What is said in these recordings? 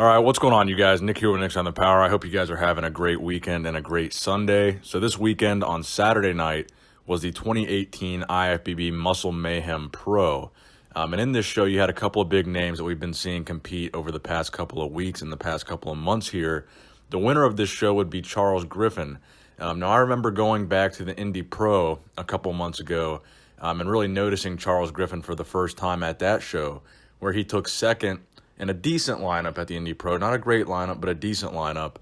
All right, what's going on, you guys? Nick here with Nick's on the Power. I hope you guys are having a great weekend and a great Sunday. So this weekend on Saturday night was the 2018 IFBB Muscle Mayhem Pro. And in this show, you had a couple of big names that we've been seeing compete over the past couple of weeks and the past couple of months here. The winner of this show would be Charles Griffin. Now, I remember going back to the Indy Pro a couple months ago and really noticing Charles Griffin for the first time at that show, where he took second in a decent lineup at the Indy Pro. Not a great lineup, but a decent lineup.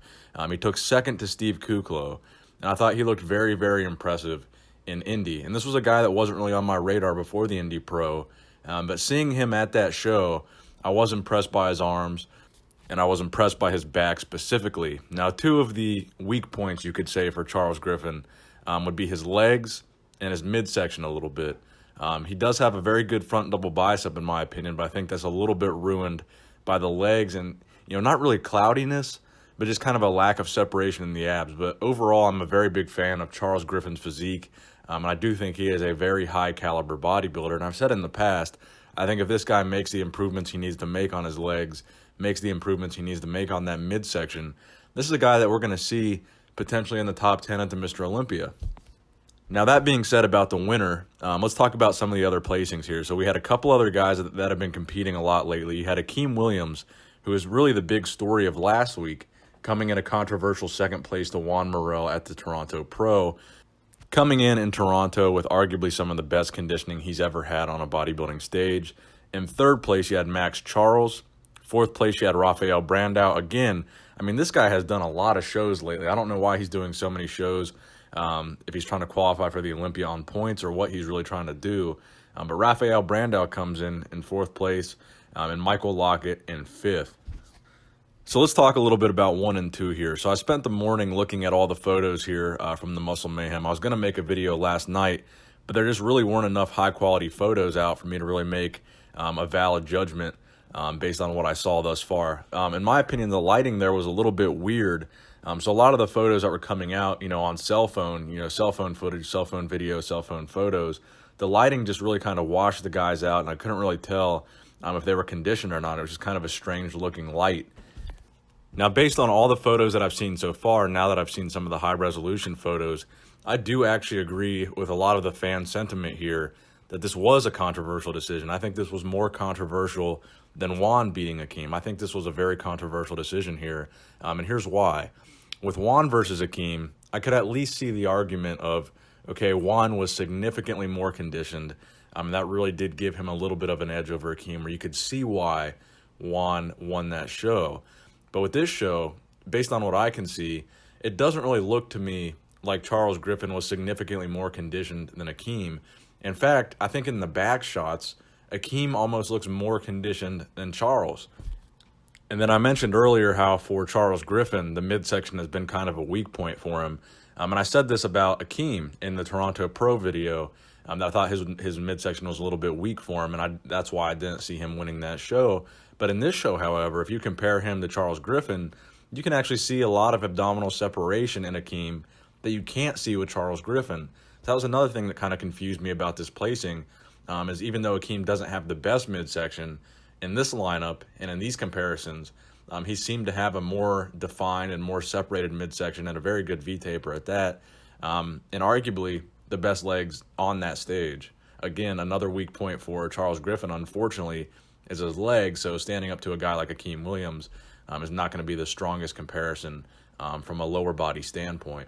He took second to Steve Kuklo, and I thought he looked very, very impressive in Indy. And this was a guy that wasn't really on my radar before the Indy Pro, but seeing him at that show, I was impressed by his arms, and I was impressed by his back specifically. Now, two of the weak points, you could say, for Charles Griffin would be his legs and his midsection a little bit. He does have a very good front double bicep, in my opinion, but I think that's a little bit ruined by the legs and, not really cloudiness, but just kind of a lack of separation in the abs. But overall, I'm a very big fan of Charles Griffin's physique, and I do think he is a very high caliber bodybuilder. And I've said in the past, I think if this guy makes the improvements he needs to make on his legs, makes the improvements he needs to make on that midsection, this is a guy that we're going to see potentially in the top 10 at the Mr. Olympia. Now, that being said about the winner, let's talk about some of the other placings here. So we had a couple other guys that have been competing a lot lately. You had Akim Williams, who is really the big story of last week, coming in a controversial second place to Juan Morel at the Toronto Pro, coming in Toronto with arguably some of the best conditioning he's ever had on a bodybuilding stage. In third place, you had Max Charles. Fourth place, you had Rafael Brandao. Again, this guy has done a lot of shows lately. I don't know why he's doing so many shows. If he's trying to qualify for the Olympia on points or what he's really trying to do. But Rafael Brandao comes in fourth place and Michael Lockett in fifth. So let's talk a little bit about 1 and 2 here. So I spent the morning looking at all the photos here from the Muscle Mayhem. I was going to make a video last night, but there just really weren't enough high-quality photos out for me to really make a valid judgment based on what I saw thus far. In my opinion, the lighting there was a little bit weird. So a lot of the photos that were coming out, on cell phone, cell phone footage, cell phone video, cell phone photos, the lighting just really kind of washed the guys out, and I couldn't really tell if they were conditioned or not. It was just kind of a strange looking light. Now, based on all the photos that I've seen so far, now that I've seen some of the high resolution photos, I do actually agree with a lot of the fan sentiment here that this was a controversial decision. I think this was more controversial than Juan beating Akim. I think this was a very controversial decision here, and here's why. With Juan versus Akim, I could at least see the argument of, okay, Juan was significantly more conditioned. That really did give him a little bit of an edge over Akim, where you could see why Juan won that show. But with this show, based on what I can see, it doesn't really look to me like Charles Griffin was significantly more conditioned than Akim. In fact, I think in the back shots, Akim almost looks more conditioned than Charles. And then I mentioned earlier how for Charles Griffin, the midsection has been kind of a weak point for him. And I said this about Akim in the Toronto Pro video, that I thought his midsection was a little bit weak for him, and that's why I didn't see him winning that show. But in this show, however, if you compare him to Charles Griffin, you can actually see a lot of abdominal separation in Akim that you can't see with Charles Griffin. So that was another thing that kind of confused me about this placing, is even though Akim doesn't have the best midsection, in this lineup and in these comparisons, he seemed to have a more defined and more separated midsection and a very good V-taper at that, and arguably the best legs on that stage. Again, another weak point for Charles Griffin, unfortunately, is his legs, so standing up to a guy like Akim Williams is not going to be the strongest comparison from a lower body standpoint.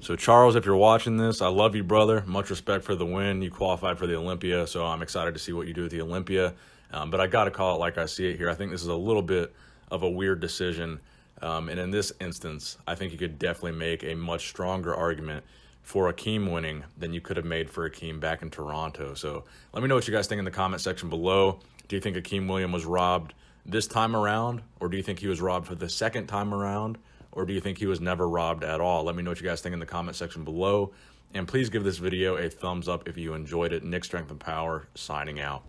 So Charles, if you're watching this, I love you, brother. Much respect for the win. You qualified for the Olympia, so I'm excited to see what you do at the Olympia. But I got to call it like I see it here. I think this is a little bit of a weird decision. And in this instance, I think you could definitely make a much stronger argument for Akim winning than you could have made for Akim back in Toronto. So let me know what you guys think in the comment section below. Do you think Akim Williams was robbed this time around? Or do you think he was robbed for the second time around? Or do you think he was never robbed at all? Let me know what you guys think in the comment section below. And please give this video a thumbs up if you enjoyed it. Nick Strength and Power, signing out.